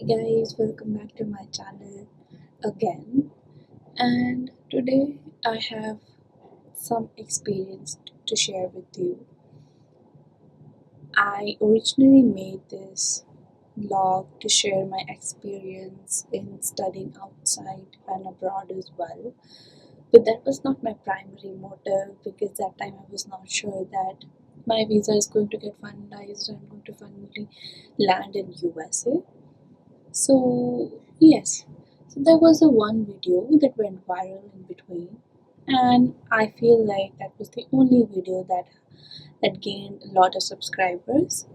guys, welcome back to my channel again. And today I have some experience to share with you. I originally made this vlog to share my experience in studying outside and abroad as well. But that was not my primary motive because that time I was not sure that my visa is going to get finalized. I'm going to finally land in USA. So, yes, so there was a one video that went viral in between, and I feel like that was the only video that gained a lot of subscribers.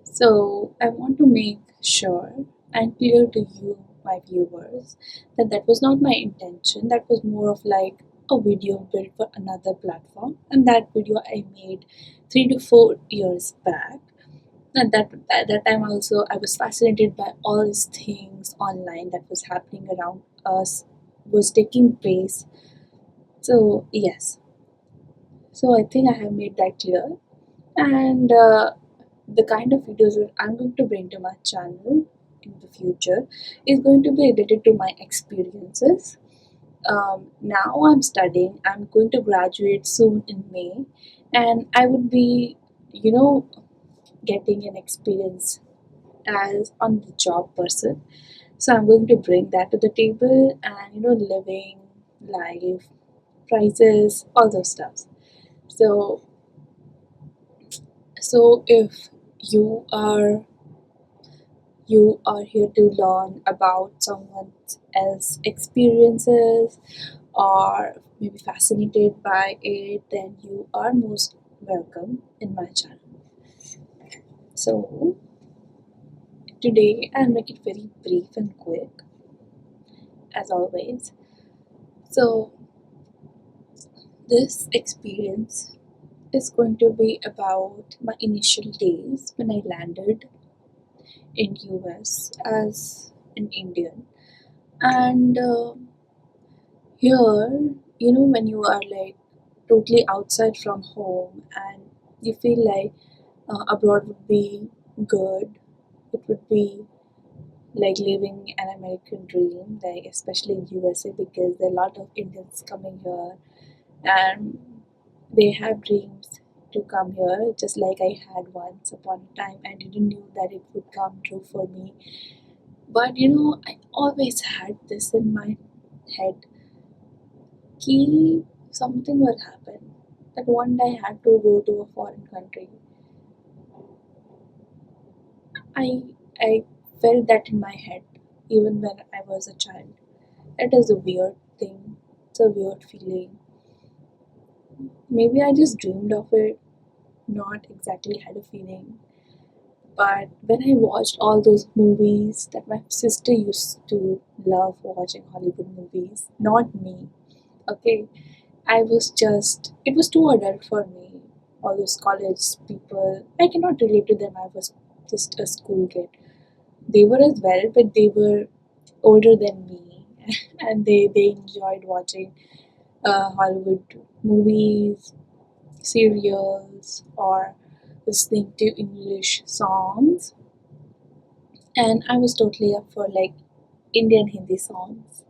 So, I want to make sure and clear to you, my viewers, that that was not my intention. That was more of like a video built for another platform, and that video I made 3 to 4 years back. At that time also, I was fascinated by all these things online that was happening around us, was taking place. So yes, so I think I have made that clear. And the kind of videos that I'm going to bring to my channel in the future is going to be related to my experiences. Now I'm studying. I'm going to graduate soon in May, and I would be, you know, getting an experience as on the job person. So I'm going to bring that to the table and living life, prices, all those stuff. So if you are you are here to learn about someone else's experiences or maybe fascinated by it, then you are most welcome in my channel. So today I'll make it very brief and quick as always. So this experience is going to be about my initial days when I landed in US as an Indian. And here, when you are like totally outside from home and you feel like abroad would be good, it would be like living an American dream, like especially in USA because there are a lot of Indians coming here and they have dreams to come here just like I had once upon a time. I didn't know that it would come true for me. But I always had this in my head key something will happen. That one day I had to go to a foreign country. I I felt that in my head even when I was a child. It is a weird thing. It's a weird feeling. Maybe I just dreamed of it, not exactly had a feeling. But when I watched all those movies that my sister used to love watching Hollywood movies, not me, okay, it was too adult for me. All those college people, I cannot relate to them. I was just a school kid. They were as well, but they were older than me, and they enjoyed watching Hollywood movies, serials, or listening to English songs. And I was totally up for like Indian Hindi songs.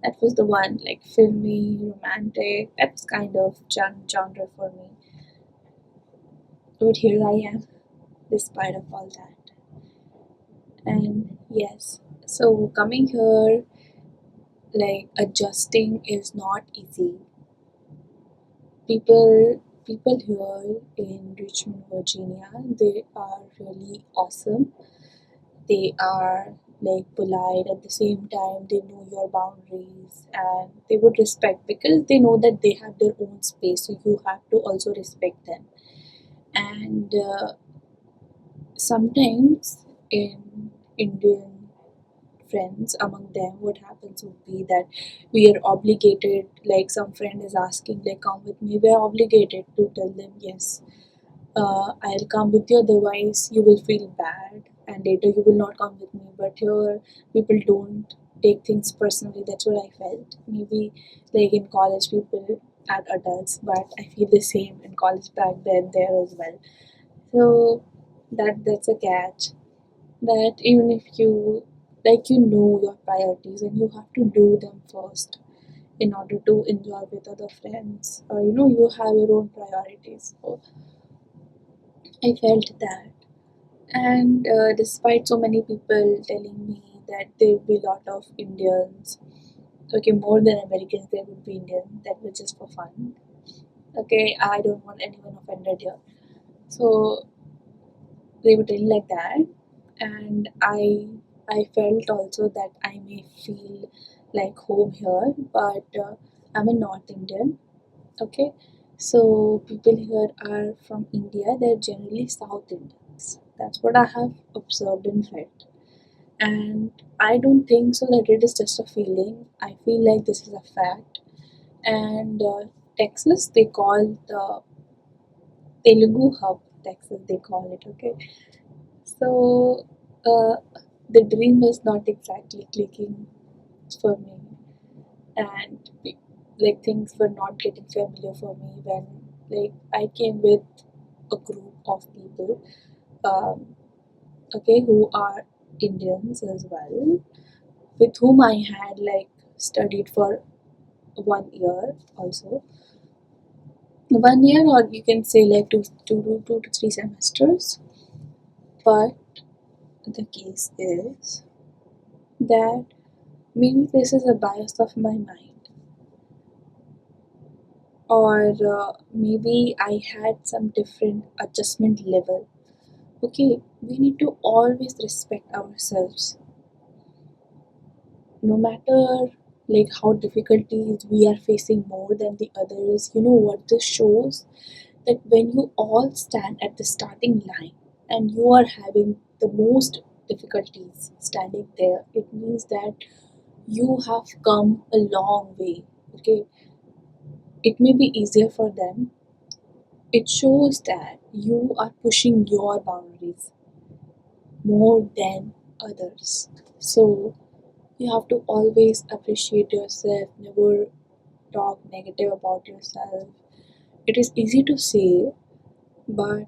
That was the one, like filmy, romantic. That was kind of genre for me. But here I am, despite of all that. And yes, so coming here, like adjusting is not easy. People here in Richmond, Virginia, they are really awesome. They are like polite at the same time, they know your boundaries and they would respect because they know that they have their own space, so you have to also respect them. And sometimes in Indian friends, among them what happens would be that we are obligated, like some friend is asking like come with me, we are obligated to tell them yes, I'll come with you, otherwise you will feel bad and later you will not come with me. But here, people don't take things personally. That's what I felt. Maybe like in college, people are adults, but I feel the same in college back then, there as well. So that's a catch. That even if you Like you know your priorities and you have to do them first in order to enjoy with other friends, or you have your own priorities. So I felt that. And despite so many people telling me that there will be a lot of Indians, okay, more than Americans, there would be Indians that were just for fun. Okay, I don't want anyone offended here. So they were telling like that, and I felt also that I may feel like home here, but I'm a North Indian. Okay, so people here are from India. They're generally South Indians. That's what I have observed and felt. And I don't think so that it is just a feeling. I feel like this is a fact. And Texas, they call the Telugu hub. Texas, they call it. Okay, so uh, the dream was not exactly clicking for me, and like things were not getting familiar for me when like I came with a group of people, um, okay, who are Indians as well, with whom I had like studied for 1 year also. 1 year, or you can say like two to three semesters. But the case is that maybe this is a bias of my mind, or maybe I had some different adjustment level. Okay, we need to always respect ourselves, no matter like how difficulties we are facing more than the others. You know what this shows? That when you all stand at the starting line and you are having the most difficulties standing there, it means that you have come a long way. Okay, it may be easier for them. It shows that you are pushing your boundaries more than others. So you have to always appreciate yourself, never talk negative about yourself. It is easy to say, but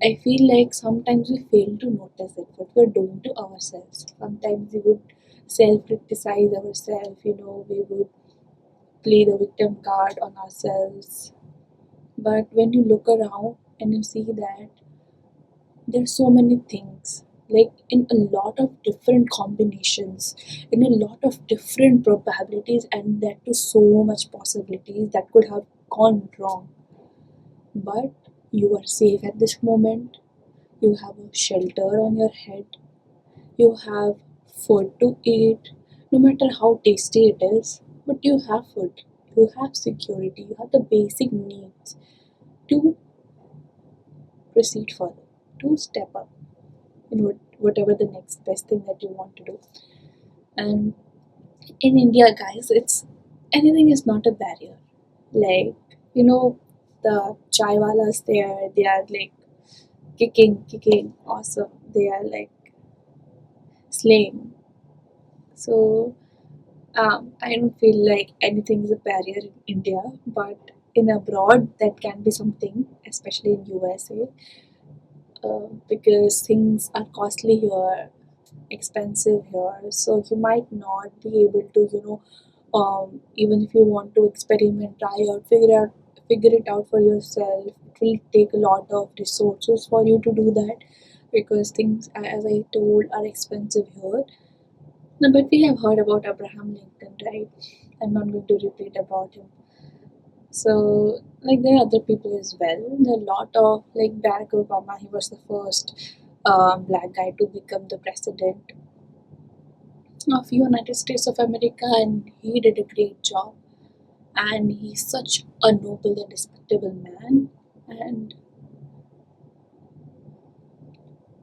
I feel like sometimes we fail to notice it, what we're doing to ourselves. Sometimes we would self criticize ourselves, we would play the victim card on ourselves. But when you look around and you see that there's so many things, like in a lot of different combinations, in a lot of different probabilities, and that to so much possibilities that could have gone wrong. But you are safe at this moment. You have a shelter on your head. You have food to eat, no matter how tasty it is. But you have food. You have security. You have the basic needs to proceed further, to step up in whatever the next best thing that you want to do. And in India, guys, it's anything is not a barrier. Like, you know, the chai walas there, they are like kicking, awesome. They are like slaying. So, I don't feel like anything is a barrier in India, but in abroad, that can be something, especially in USA, because things are costly here, expensive here, so you might not be able to, even if you want to experiment, try out, figure it out for yourself. It will take a lot of resources for you to do that, because things, as I told, are expensive here. No, but we have heard about Abraham Lincoln, right? I'm not going to repeat about him. So, like, there are other people as well. There are a lot of, like, Barack Obama, he was the first black guy to become the president of United States of America, and he did a great job. And he's such a noble and respectable man. And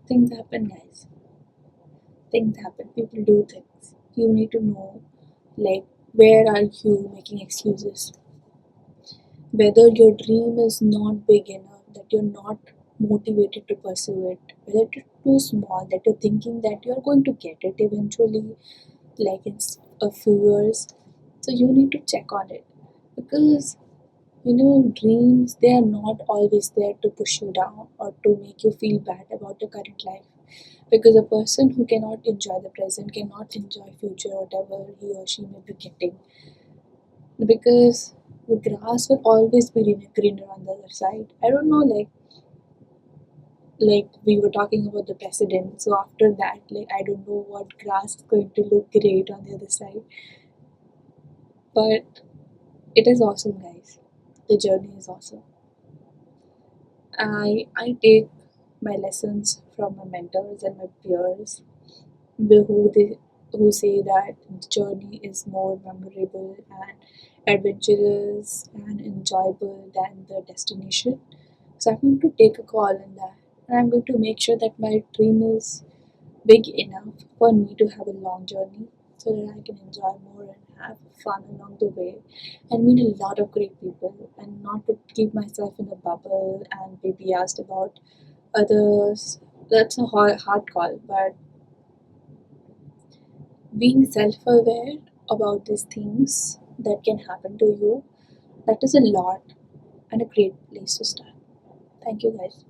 things happen, guys. Things happen. People do things. You need to know, like, where are you making excuses? Whether your dream is not big enough, that you're not motivated to pursue it, whether it's too small, that you're thinking that you're going to get it eventually, like in a few years. So you need to check on it, because dreams, they are not always there to push you down or to make you feel bad about your current life. Because a person who cannot enjoy the present cannot enjoy future, whatever he or she may be getting. Because the grass will always be greener on the other side. I don't know, like we were talking about the president. So after that, like I don't know what grass is going to look great on the other side. But it is awesome, guys. The journey is awesome. I take my lessons from my mentors and my peers who say that the journey is more memorable and adventurous and enjoyable than the destination. So I'm going to take a call on that, and I'm going to make sure that my dream is big enough for me to have a long journey so that I can enjoy more and have fun along the way and meet a lot of great people and not to keep myself in a bubble and be biased about others. That's a hard call, but being self-aware about these things that can happen to you, that is a lot and a great place to start. Thank you, guys.